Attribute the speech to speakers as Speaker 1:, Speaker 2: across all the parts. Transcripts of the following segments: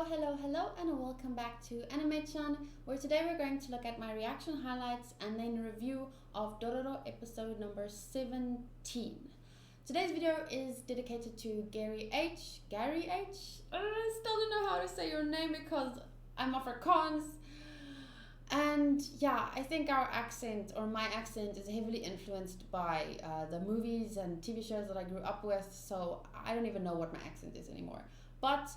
Speaker 1: Hello, and welcome back to Animation, where today we're going to look at my reaction highlights and then review of Dororo episode number 17. Today's video is dedicated to Gary H. I still don't know how to say your name because I'm Afrikaans. And yeah, I think our accent, or my accent, is heavily influenced by the movies and TV shows that I grew up with, so I don't even know what my accent is anymore. But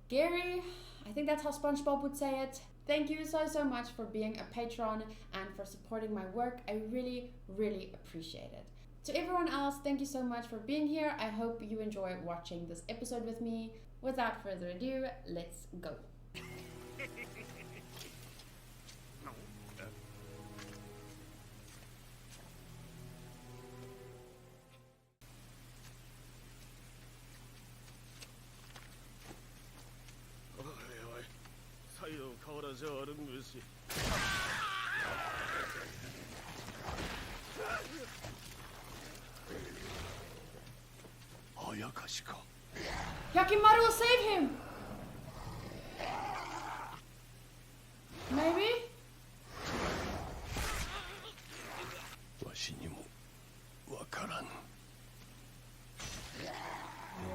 Speaker 1: Gary, I think that's how SpongeBob would say it. Thank you so much for being a patron and for supporting my work. I really appreciate it. To everyone else, thank you so much for being here. I hope you enjoy watching this episode with me. Without further ado, let's go. Yakimaru will save him! Maybe?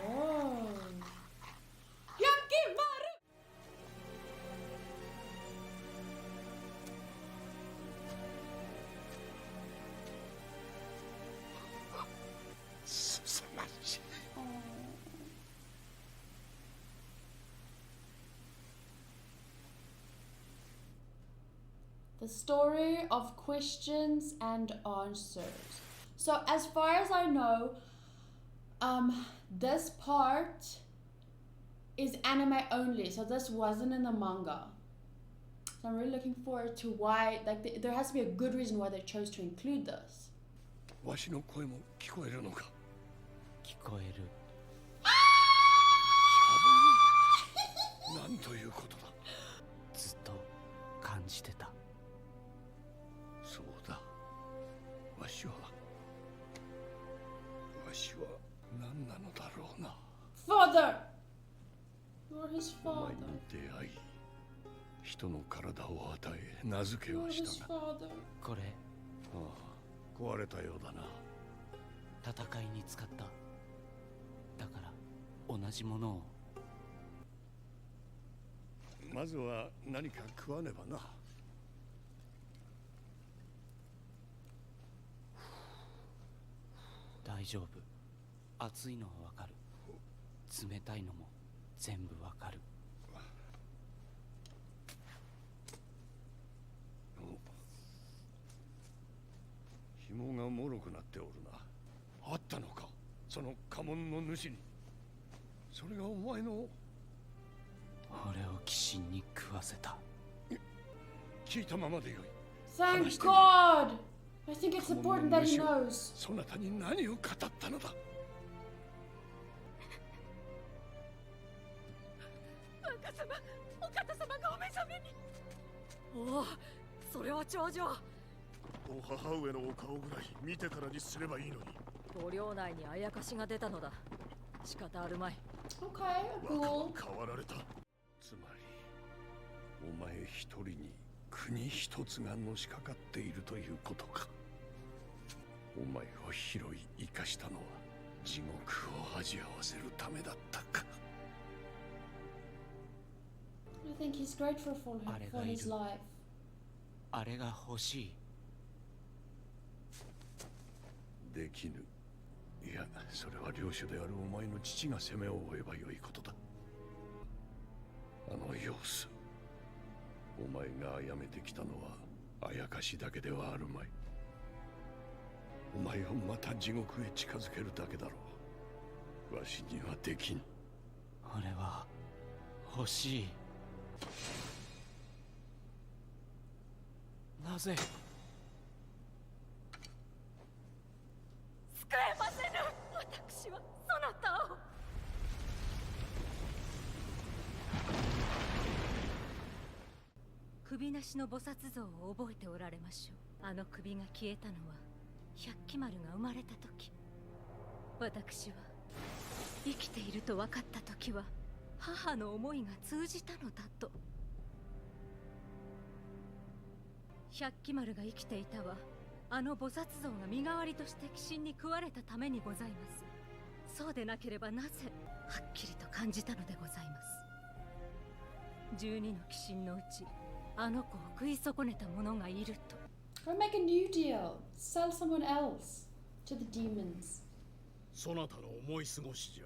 Speaker 1: Oh. Yakimaru! The story of questions and answers. So as far as I know, this part is anime only, so this wasn't in the manga. So I'm really looking forward to why, like, there has to be a good reason why they chose to include this. Father! You're his father. You're his father.
Speaker 2: これ壊れたようだな。戦いに使った。だから同じものを。まずは何か食わねばな。大丈夫。熱いのはわかる。冷たいのも全部わかる。紐がもろくなっておるな。あったのか、その家紋の主に。それがお前の。俺を鬼神に食わせた。聞いたままでよい。
Speaker 1: Thank God! I think it's important that he knows.
Speaker 2: そなたに何を語ったのだ。お方様がお目覚めに。おお、それは長女。お母上のお顔ぐらい見てからにすればいいのに。
Speaker 3: ご領内にあやかしが出たのだ。仕方あるまい。
Speaker 1: Okay, cool.
Speaker 2: 変わられた。つまりお前一人に国一つがのしかかっているということか。お前を拾い生かしたのは地獄を味わわせるためだったか。
Speaker 1: I think he's grateful for his life.
Speaker 2: あれが欲しい。できぬ。いや、それは領主であるお前の父が責めを負えばよいことだ。あの様子、お前が殺めてきたのはあやかしだけではあるまい。お前をまた地獄へ近づけるだけだろう。わしにはできん。俺は欲しい。なぜ？
Speaker 3: 救えませぬ。私はそなたを。首なしの菩薩像を覚えておられましょう。あの首が消えたのは百鬼丸が生まれた時。私は生きていると分かった時は母の思いが通じたのだと。百鬼丸が生きていたはあの菩薩像が身代わりとして鬼神に食われたためにございます。そうでなければなぜはっきりと感じたのでございます。12の鬼神のうちあの子を食い損ねた者がいると。
Speaker 1: Or make a new deal. Sell someone else to the demons.
Speaker 4: そなたの思い過ごしじゃ。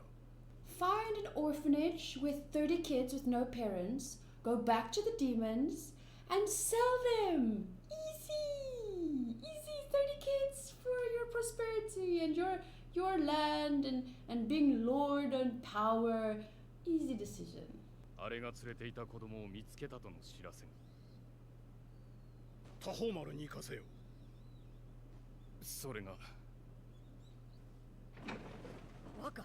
Speaker 1: Find an orphanage with 30 kids with no parents, go back to the demons, and sell them! Easy! Easy 30 kids for your prosperity and your land and being lord and power. Easy decision.
Speaker 4: あれが連れていた子供を見つけたとの知らせが。多宝丸に行かせよ。それが。
Speaker 3: 若。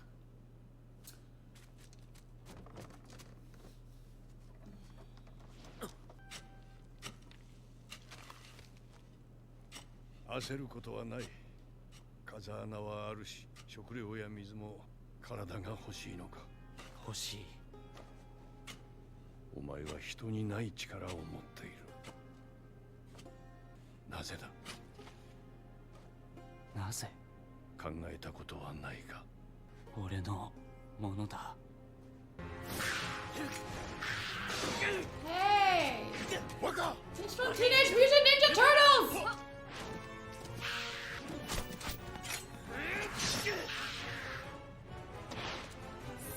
Speaker 2: 焦ることはない。風穴はあるし、食料や水も体が欲しいのか。
Speaker 5: 欲しい。
Speaker 2: お前は人にない力を持っている。なぜだ。
Speaker 5: なぜ。
Speaker 2: 考えたことはないか。
Speaker 5: 俺のものだ。
Speaker 1: Hey!
Speaker 4: 若。
Speaker 1: It's from Teenage Mutant Ninja Turtles!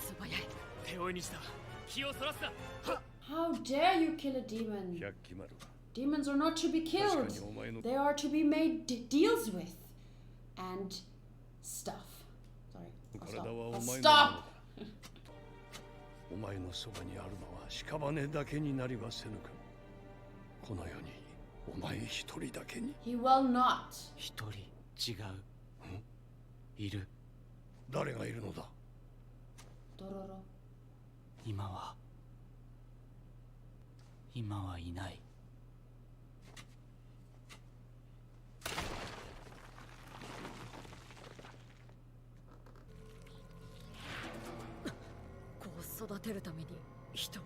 Speaker 5: 素早い。手負いにした。気をそらすな。
Speaker 1: How dare you kill a demon?
Speaker 2: 百鬼丸は
Speaker 1: Demons are not to be
Speaker 2: 確
Speaker 1: killed.
Speaker 2: かにお前の
Speaker 1: They are to be made deals with. And stuff. Sorry. I'll
Speaker 2: 体は
Speaker 1: stop.
Speaker 2: お
Speaker 1: I'll
Speaker 2: 前のもの
Speaker 1: stop!
Speaker 2: だ。お前のそばにあるのは屍だけになりはせぬか。この世にお前一人だけに。
Speaker 1: He will not.
Speaker 5: 一人違う。いる。
Speaker 2: 誰がいるのだ。
Speaker 1: Dororo.
Speaker 5: 今はいない。
Speaker 3: 子を育てるために人を。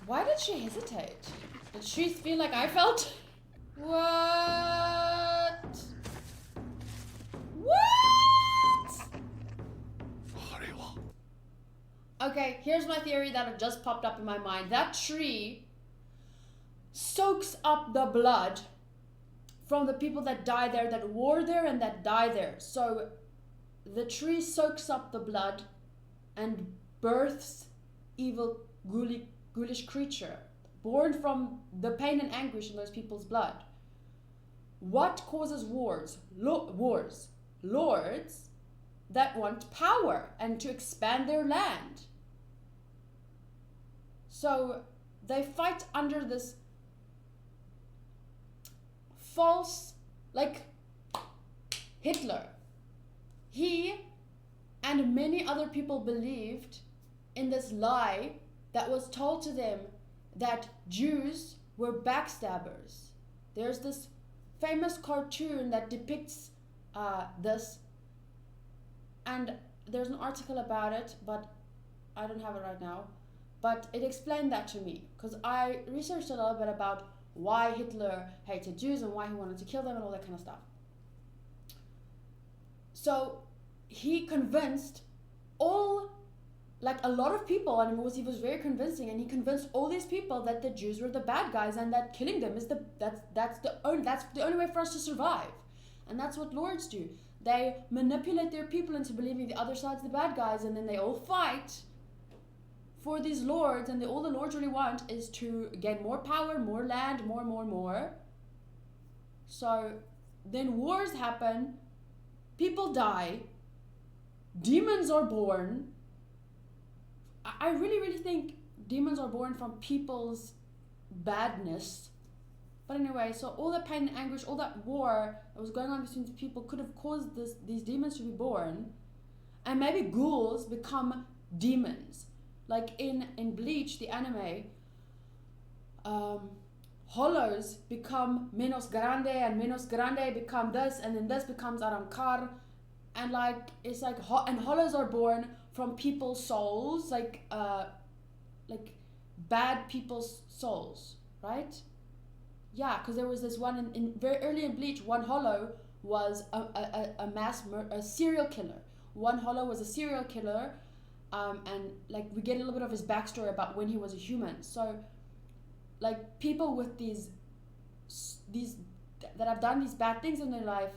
Speaker 1: Why did she hesitate? Did she feel like I felt? What? What?
Speaker 2: あれは。
Speaker 1: Okay, here's my theory that just popped up in my mind. That tree soaks up the blood from the people that die there, that war there, and that die there. So the tree soaks up the blood and births evil, ghoulish creature, born from the pain and anguish in those people's blood. What causes wars? Wars. Lords that want power and to expand their land. So they fight under this false, like Hitler. He and many other people believed in this lie that was told to them that Jews were backstabbers. There's this famous cartoon that depicts this, and there's an article about it, but I don't have it right now. But it explained that to me, because I researched a little bit about why Hitler hated Jews and why he wanted to kill them and all that kind of stuff. So he convinced a lot of people, and he was very convincing, and he convinced all these people that the Jews were the bad guys and that killing them is that's the only way for us to survive. And that's what lords do. They manipulate their people into believing the other side's the bad guys, and then they all fight for these lords, and all the lords really want is to gain more power, more land, more. So then wars happen, people die, demons are born. I really think demons are born from people's badness. But anyway, so all the pain and anguish, all that war that was going on between the people could have caused these demons to be born. And maybe ghouls become demons. Like in Bleach, the anime, hollows become Menos Grande, and Menos Grande become this, and then this becomes Arrancar. and like it's like and hollows are born from people's souls, like bad people's souls, right? Yeah, because there was this one in very early in Bleach, one hollow was a serial killer. One hollow was a serial killer, and like we get a little bit of his backstory about when he was a human. So like people with these that have done these bad things in their life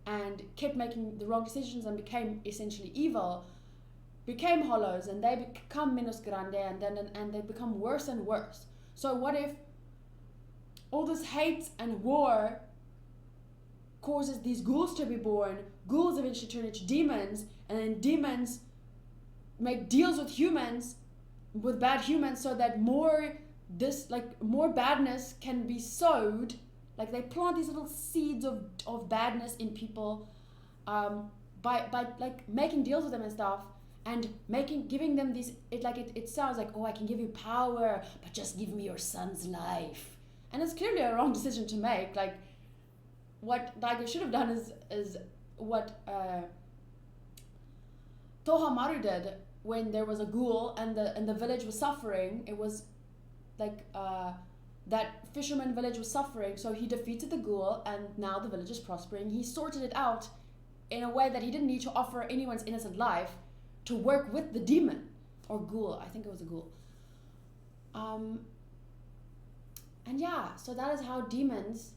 Speaker 1: and kept making the wrong decisions and became essentially evil, became hollows, and they become menos grande, and they become worse and worse. So what if all this hate and war causes these ghouls to be born, ghouls eventually turn into demons, and then demons make deals with humans, with bad humans, so that more badness can be sowed. Like they plant these little seeds of badness in people by like making deals with them and stuff, and giving them these, it sounds like, oh, I can give you power, but just give me your son's life. And it's clearly a wrong decision to make. Like what Daigo should have done is what Tohamaru did when there was a ghoul and the village was suffering. It was like that fisherman village was suffering, so he defeated the ghoul, and now the village is prospering. He sorted it out in a way that he didn't need to offer anyone's innocent life to work with the demon or ghoul. I think it was a ghoul. And yeah, so that is how demons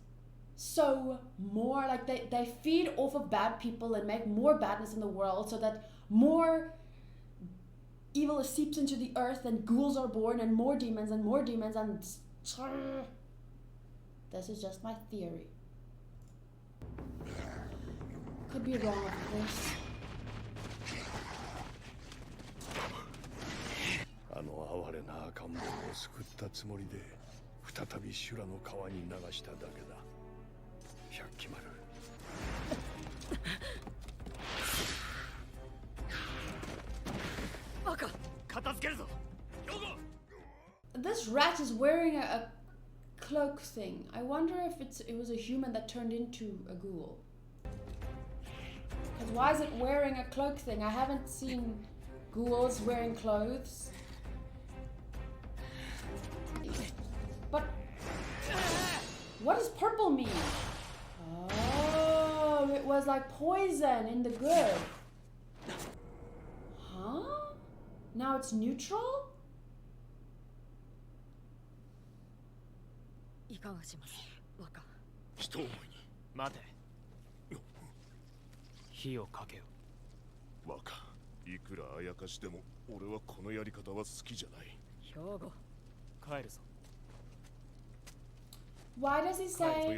Speaker 1: sow more, like they feed off of bad people and make more badness in the world, so that more evil seeps into the earth and ghouls are born and more demons and this is just my theory. Could be wrong, of course.
Speaker 2: あの哀れな赤ん坊を救ったつもりで再び修羅の川に流しただけだ。百鬼丸。
Speaker 5: バカ、片付けるぞ。
Speaker 1: This rat is wearing a cloak thing. I wonder if it was a human that turned into a ghoul. Because why is it wearing a cloak thing? I haven't seen ghouls wearing clothes. But what does purple mean? Oh, it was like poison in the good. Huh? Now it's neutral?
Speaker 3: いかがします若。
Speaker 2: 一思いに。
Speaker 5: 待て。火をかけよ。
Speaker 2: 若、いくらあやかしでも俺はこのやり方は好きじゃない。
Speaker 3: 兵庫。
Speaker 5: 帰るぞ。
Speaker 1: Why does he say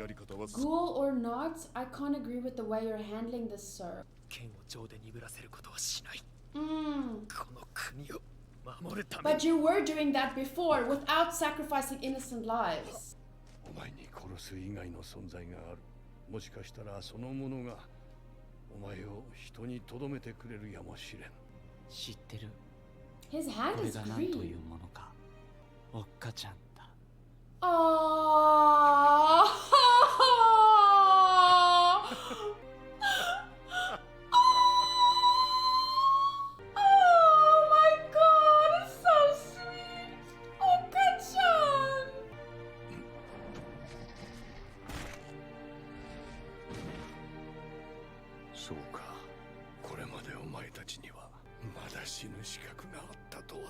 Speaker 1: ghoul or not? I can't agree with the way you're handling this, sir.
Speaker 5: 剣を情で鈍らせることはしない。こ
Speaker 1: Mm.
Speaker 5: の国を守るために。
Speaker 1: But you were doing that before without sacrificing innocent lives.
Speaker 2: お前に殺す以外の存在がある。もしかしたらそのものがお前を人に留めてくれるやもしれん。
Speaker 5: 知ってる。
Speaker 1: His hand
Speaker 5: これ
Speaker 1: is
Speaker 5: が何という
Speaker 1: green.
Speaker 5: ものか。おっかちゃんだ。
Speaker 1: Oh. Oh my god, it's so sweet. Oh, good-chan.
Speaker 2: そうか。これまでお前たちにはまだ死ぬ資格があったとはな。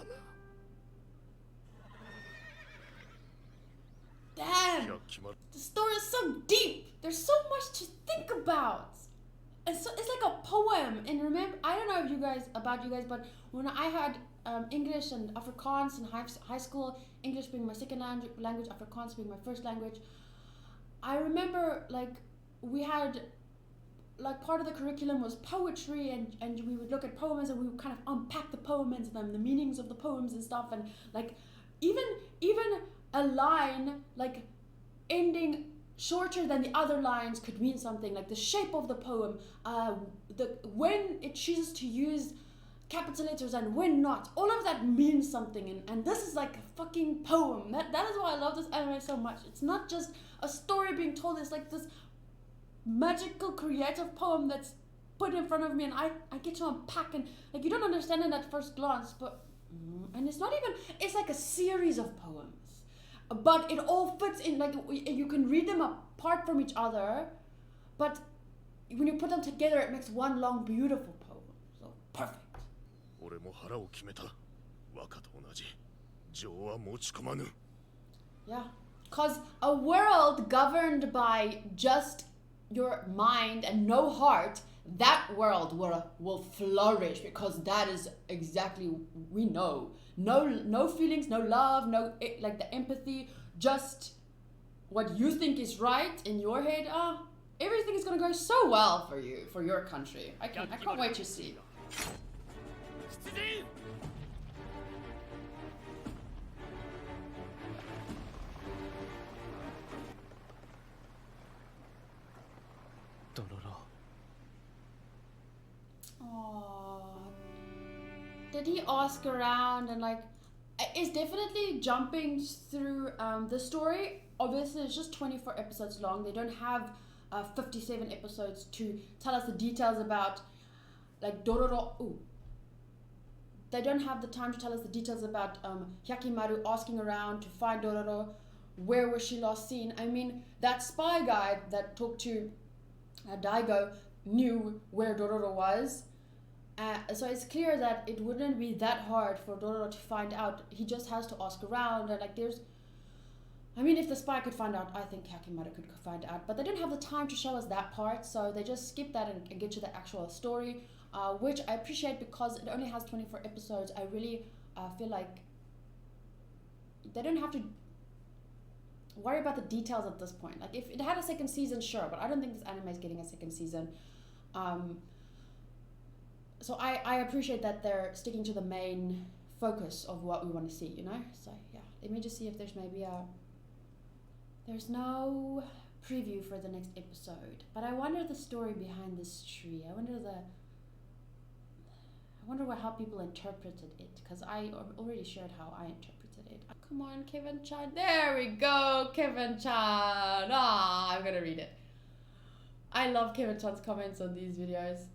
Speaker 1: Damn! The story is so deep. There's so much to think about. It's like a poem. And remember, I don't know if you guys, but when I had English and Afrikaans in high school, English being my second language, Afrikaans being my first language, I remember like we had like part of the curriculum was poetry, and we would look at poems and we would kind of unpack the poems and the meanings of the poems and stuff, and like even a line like ending shorter than the other lines could mean something, like the shape of the poem, when it chooses to use capital letters and when not, all of that means something, and this is like a fucking poem. That is why I love this anime so much. It's not just a story being told, it's like this magical creative poem that's put in front of me and I get to unpack, and like you don't understand it at first glance, but and it's not even, it's like a series of poems, but it all fits in, like you can read them apart from each other, but when you put them together it makes one long beautiful poem. So perfect.
Speaker 2: 俺も腹を決めた。若と同じ。情は持ち込まぬ。
Speaker 1: Yeah, because a world governed by just your mind and no heart, that world will flourish, because that is exactly, we know. No feelings, no love, no like the empathy, just what you think is right in your head. Everything is gonna go so well for you, for your country. I can't wait to see.
Speaker 5: 出陣 Dororo.
Speaker 1: Aww. Did he ask around and like, it's definitely jumping through the story. Obviously it's just 24 episodes long. They don't have 57 episodes to tell us the details about like Dororo. They don't have the time to tell us the details about Hyakimaru asking around to find Dororo. Where was she last seen? I mean, that spy guy that talked to Daigo knew where Dororo was. So it's clear that it wouldn't be that hard for Dororo to find out. He just has to ask around, and like there's, I mean, if the spy could find out, I think Hyakimaru could find out, but they didn't have the time to show us that part, so they just skip that and get to the actual story, which I appreciate because it only has 24 episodes. I really feel like they don't have to worry about the details at this point. Like if it had a second season, sure, but I don't think this anime is getting a second season. So I appreciate that they're sticking to the main focus of what we want to see, you know? So yeah, let me just see if there's maybe there's no preview for the next episode, but I wonder the story behind this tree. I wonder how people interpreted it, because I already shared how I interpreted it. Come on, Kevin-chan. There we go, Kevin-chan. I'm gonna read it. I love Kevin-chan's comments on these videos.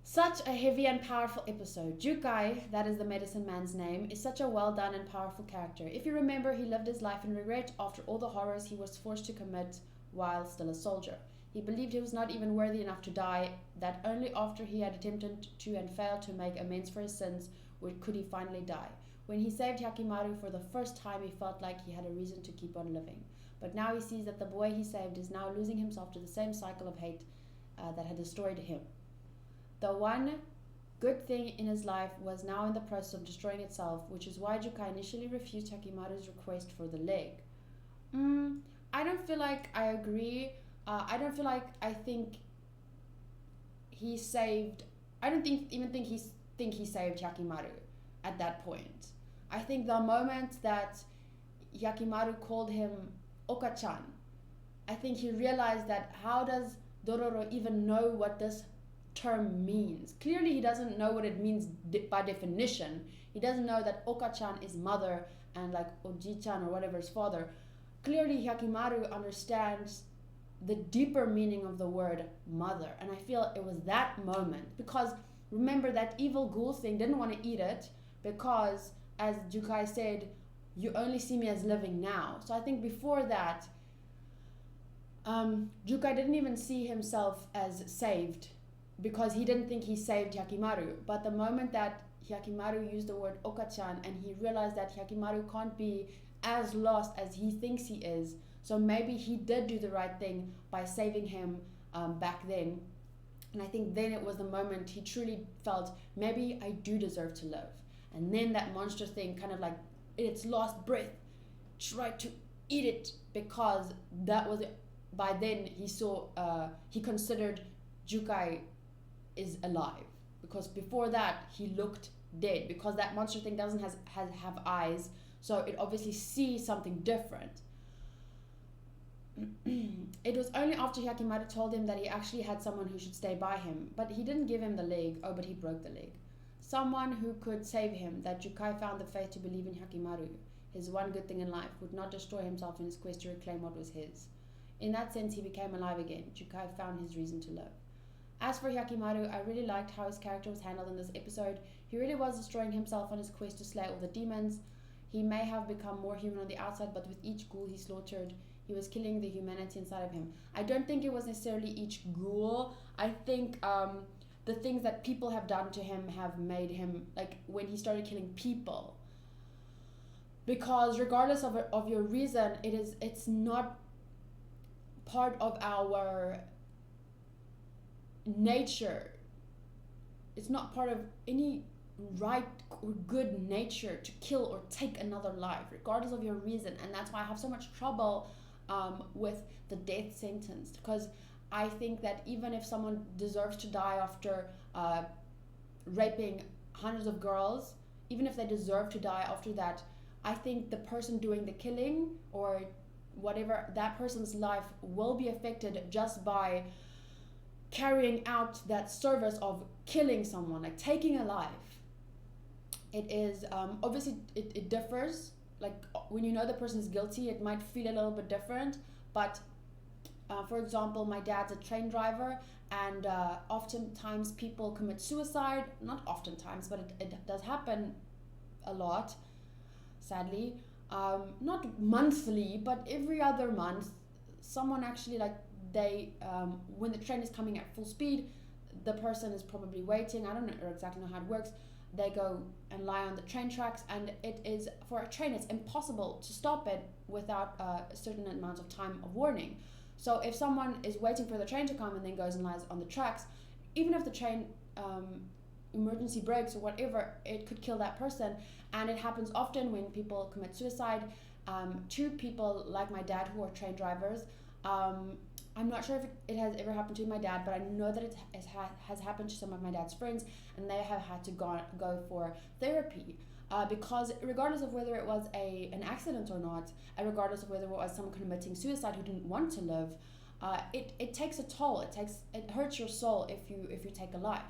Speaker 1: Such a heavy and powerful episode. Jukai, that is the medicine man's name, is such a well done and powerful character. If you remember, he lived his life in regret after all the horrors he was forced to commit while still a soldier. He believed he was not even worthy enough to die, that only after he had attempted to and failed to make amends for his sins could he finally die. When he saved Hyakimaru for the first time, he felt like he had a reason to keep on living. But now he sees that the boy he saved is now losing himself to the same cycle of hate that had destroyed him. The one good thing in his life was now in the process of destroying itself, which is why Jukai initially refused Hyakimaru's request for the leg. I don't feel like I agree. I don't feel like I think he saved. I don't even think he saved Hyakimaru at that point. I think the moment that Hyakimaru called him Oka-chan, I think he realized that how does Dororo even know what this term means? Clearly he doesn't know what it means by definition. He doesn't know that Oka-chan is mother and like Oji-chan or whatever is father. Clearly Hyakimaru understands the deeper meaning of the word mother, and I feel it was that moment, because remember that evil ghoul thing didn't want to eat it because, as Jukai said, you only see me as living now. So I think before that Jukai didn't even see himself as saved, because he didn't think he saved Hyakimaru. But the moment that Hyakimaru used the word Oka-chan and he realized that Hyakimaru can't be as lost as he thinks he is, so maybe he did do the right thing by saving him back then. And I think then it was the moment he truly felt, maybe I do deserve to live. And then that monster thing kind of like, its last breath, tried to eat it, because that was it. By then he saw, he considered Jukai is alive, because before that he looked dead, because that monster thing doesn't have eyes, so it obviously sees something different. It was only after Hyakimaru told him that he actually had someone who should stay by him, but he didn't give him the leg. Oh, but he broke the leg. Someone who could save him, that Jukai found the faith to believe in Hyakimaru, his one good thing in life, would not destroy himself in his quest to reclaim what was his. In that sense, he became alive again. Jukai found his reason to live. As for Hyakimaru, I really liked how his character was handled in this episode. He really was destroying himself on his quest to slay all the demons. He may have become more human on the outside, but with each ghoul he slaughtered, he was killing the humanity inside of him. I don't think it was necessarily each ghoul. I think the things that people have done to him have made him, like when he started killing people. Because regardless of your reason, it's not part of our nature. It's not part of any right or good nature to kill or take another life, regardless of your reason. And that's why I have so much trouble with the death sentence, because I think that even if someone deserves to die after raping hundreds of girls, even if they deserve to die after that, I think the person doing the killing or whatever, that person's life will be affected just by carrying out that service of killing someone, like taking a life. It is obviously it differs. Like when you know the person is guilty, it might feel a little bit different. But for example, my dad's a train driver, and oftentimes people commit suicide. Not oftentimes, but it does happen a lot, sadly. Not monthly, but every other month, someone actually, like, they when the train is coming at full speed, the person is probably waiting. I don't know exactly how it works. They go and lie on the train tracks, and it is, for a train, it's impossible to stop it without a certain amount of time of warning. So if someone is waiting for the train to come and then goes and lies on the tracks, even if the train emergency brakes or whatever, it could kill that person. And it happens often when people commit suicide to people like my dad who are train drivers. I'm not sure if it has ever happened to my dad, but I know that it has happened to some of my dad's friends, and they have had to go for therapy because regardless of whether it was an accident or not, and regardless of whether it was someone committing suicide who didn't want to live, it takes a toll. It hurts your soul if you take a life.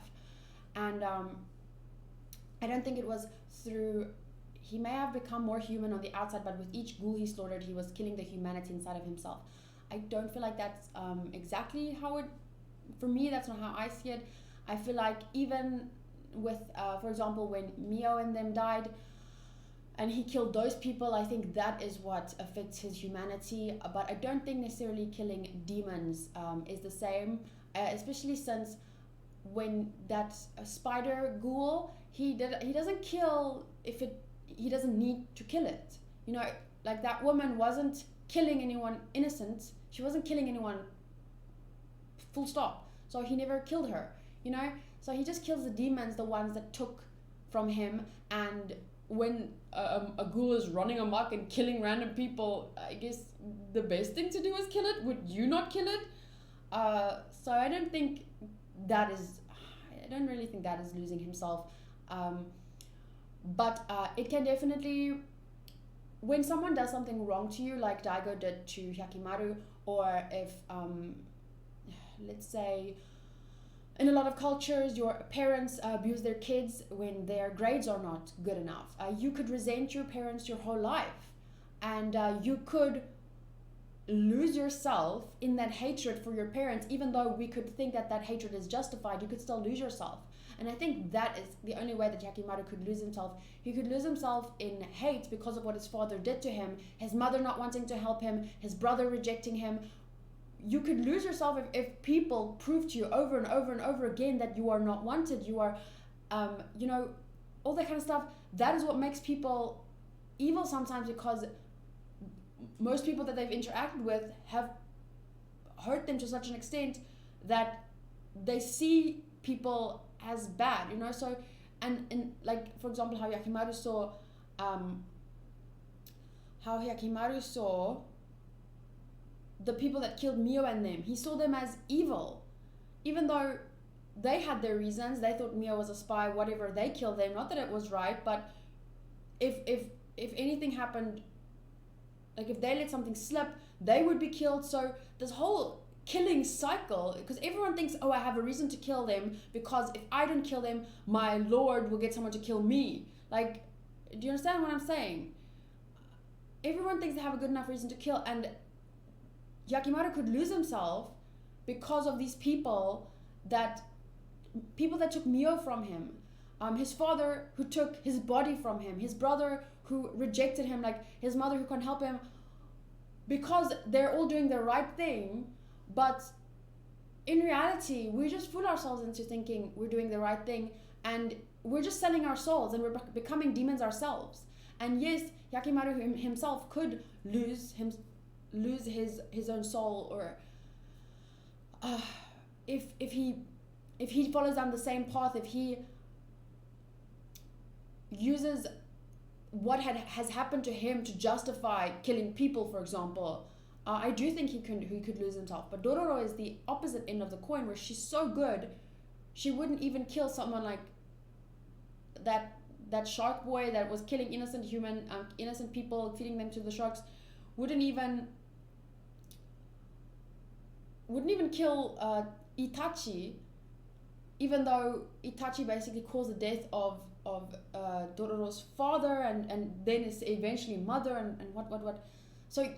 Speaker 1: And I don't think it was through. He may have become more human on the outside, but with each ghoul he slaughtered, he was killing the humanity inside of himself. I don't feel like that's exactly how it, for me, that's not how I see it. I feel like even with, for example, when Mio and them died and he killed those people, I think that is what affects his humanity. But I don't think necessarily killing demons is the same, especially since when that spider ghoul, he doesn't kill if he doesn't need to kill it. You know, like that woman wasn't killing anyone innocent. She wasn't killing anyone, full stop. So he never killed her, you know? So he just kills the demons, the ones that took from him. And when a ghoul is running amok and killing random people, I guess the best thing to do is kill it. Would you not kill it? So I don't think that is, I don't really think that is losing himself. But it can definitely, when someone does something wrong to you, like Daigo did to Hyakimaru, or if, let's say, in a lot of cultures, your parents abuse their kids when their grades are not good enough. You could resent your parents your whole life, and you could lose yourself in that hatred for your parents. Even though we could think that that hatred is justified, you could still lose yourself. And I think that is the only way that Hyakimaru could lose himself. He could lose himself in hate because of what his father did to him, his mother not wanting to help him, his brother rejecting him. You could lose yourself if people prove to you over and over and over again that you are not wanted, you are, you know, all that kind of stuff. That is what makes people evil sometimes, because most people that they've interacted with have hurt them to such an extent that they see people as bad, you know. So and like, for example, how Hyakimaru saw the people that killed Mio and them, he saw them as evil, even though they had their reasons. They thought Mio was a spy, whatever. They killed them, not that it was right, but if anything happened, like if they let something slip, they would be killed. So this whole killing cycle, because everyone thinks, oh, I have a reason to kill them because if I don't kill them, my lord will get someone to kill me. Like, do you understand what I'm saying? Everyone thinks they have a good enough reason to kill, and Hyakimaru could lose himself because of these people that people that took Mio from him, his father who took his body from him, his brother who rejected him, like his mother who can't help him, because they're all doing the right thing, but in reality, we just fool ourselves into thinking we're doing the right thing, and we're just selling our souls, and we're becoming demons ourselves. And yes, Hyakkimaru himself could lose his own soul, or if he follows down the same path, if he uses what has happened to him to justify killing people, for example, I do think he could lose himself. But Dororo is the opposite end of the coin, where she's so good, she wouldn't even kill someone like that shark boy that was killing innocent people, feeding them to the sharks. Wouldn't even kill Itachi, even though Itachi basically caused the death of Dororo's father and then is eventually mother and what. So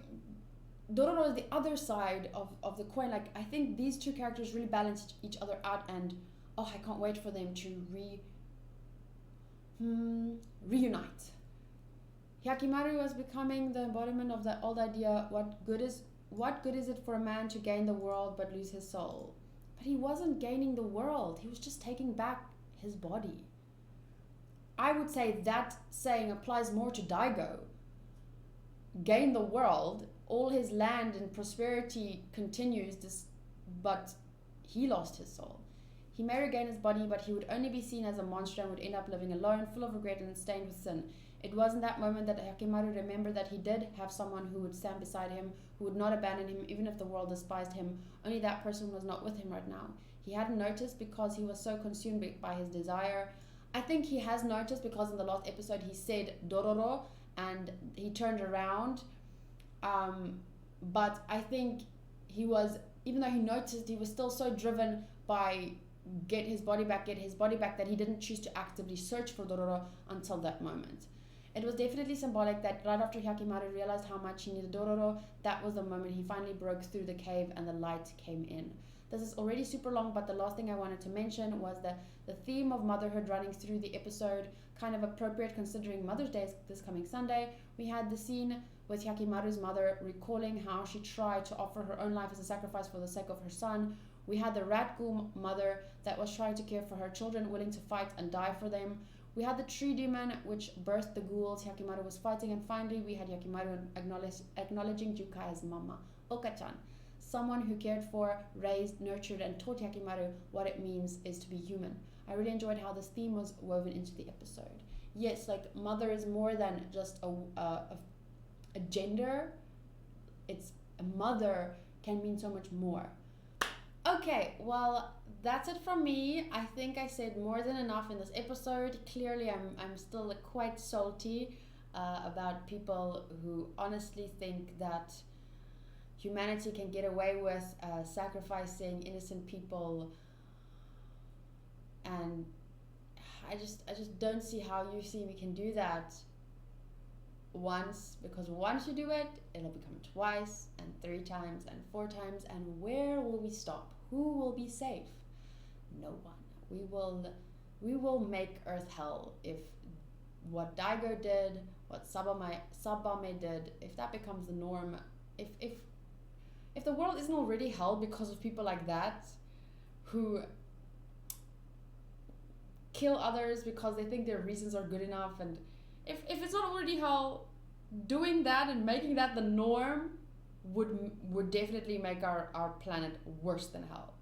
Speaker 1: Dororo is the other side of the coin. Like, I think these two characters really balance each other out, and I can't wait for them to reunite. Hyakkimaru was becoming the embodiment of that old idea, what good is it for a man to gain the world but lose his soul? But he wasn't gaining the world, he was just taking back his body. I would say that saying applies more to Daigo. Gain the world, all his land and prosperity continues, but he lost his soul. He may regain his body, but he would only be seen as a monster and would end up living alone, full of regret and stained with sin. It was in that moment that Hyakkimaru remembered that he did have someone who would stand beside him, who would not abandon him even if the world despised him, only that person was not with him right now. He hadn't noticed because he was so consumed by his desire. I think he has noticed because in the last episode he said Dororo and he turned around. But I think he was, even though he noticed, he was still so driven by get his body back that he didn't choose to actively search for Dororo until that moment. It was definitely symbolic that right after Hyakkimaru realized how much he needed Dororo, that was the moment he finally broke through the cave and the light came in. This is already super long, but the last thing I wanted to mention was the theme of motherhood running through the episode, kind of appropriate considering Mother's Day is this coming Sunday. We had the scene with Hyakkimaru's mother recalling how she tried to offer her own life as a sacrifice for the sake of her son. We had the rat ghoul mother that was trying to care for her children, willing to fight and die for them. We had the tree demon, which birthed the ghouls Hyakkimaru was fighting, and finally we had Hyakkimaru acknowledging Jukai as Mama, Oka-chan, someone who cared for, raised, nurtured, and taught Hyakkimaru what it means is to be human. I really enjoyed how this theme was woven into the episode. Yes, like, mother is more than just a gender. It's a mother can mean so much more. Okay, well, that's it from me. I think I said more than enough in this episode. Clearly, I'm still quite salty about people who honestly think that humanity can get away with sacrificing innocent people, and I just don't see how we can do that once, because once you do it, it'll become twice and 3 times and 4 times, and where will we stop? Who will be safe? No one. We will make Earth hell if what Daigo did, what Sabame did, if that becomes the norm, if the world isn't already hell because of people like that who kill others because they think their reasons are good enough, and if it's not already hell, doing that and making that the norm would definitely make our planet worse than hell.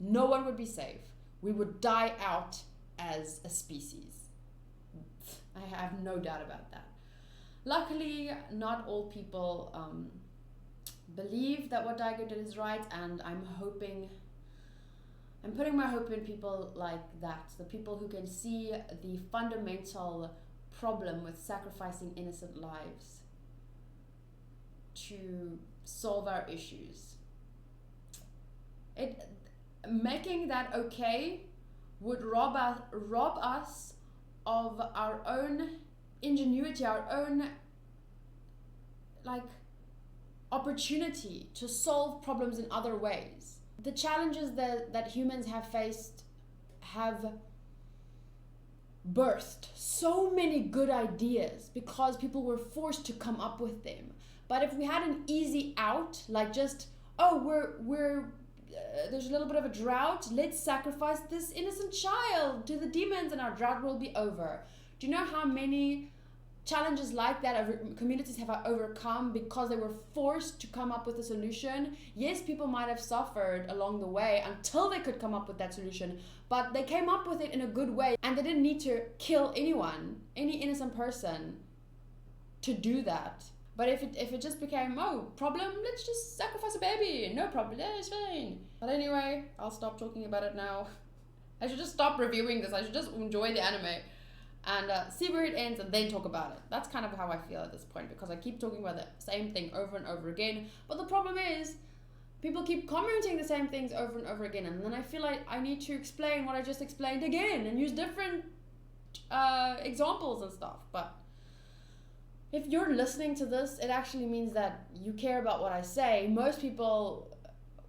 Speaker 1: No one would be safe. We would die out as a species. I have no doubt about that. Luckily, not all people believe that what Daigo did is right, and I'm putting my hope in people like that, the people who can see the fundamental problem with sacrificing innocent lives to solve our issues. Making that okay would rob us of our own ingenuity, our own opportunity to solve problems in other ways. the challenges that humans have faced have birthed so many good ideas because people were forced to come up with them. But if we had an easy out, like just, oh, we're there's a little bit of a drought, let's sacrifice this innocent child to the demons and our drought will be over. Do you know how many challenges like that communities have overcome because they were forced to come up with a solution? Yes, people might have suffered along the way until they could come up with that solution, but they came up with it in a good way and they didn't need to kill anyone, any innocent person, to do that. But if it just became, oh, problem, let's just sacrifice a baby, no problem, it's fine. But anyway, I'll stop talking about it now. I should just stop reviewing this. I should just enjoy the anime and see where it ends and then talk about it. That's kind of how I feel at this point, because I keep talking about the same thing over and over again. But the problem is, people keep commenting the same things over and over again, and then I feel like I need to explain what I just explained again and use different examples and stuff. But if you're listening to this, it actually means that you care about what I say. Most people,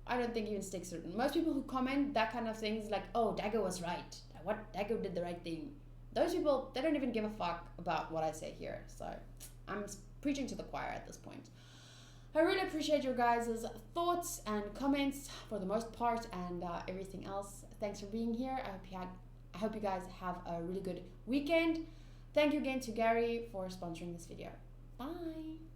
Speaker 1: I don't think even stick certain. Most people who comment that kind of things like, oh, Dagger was right. Dagger did the right thing. Those people, they don't even give a fuck about what I say here. So I'm preaching to the choir at this point. I really appreciate your guys' thoughts and comments for the most part, and everything else. Thanks for being here. I hope you guys have a really good weekend. Thank you again to Gary for sponsoring this video. Bye.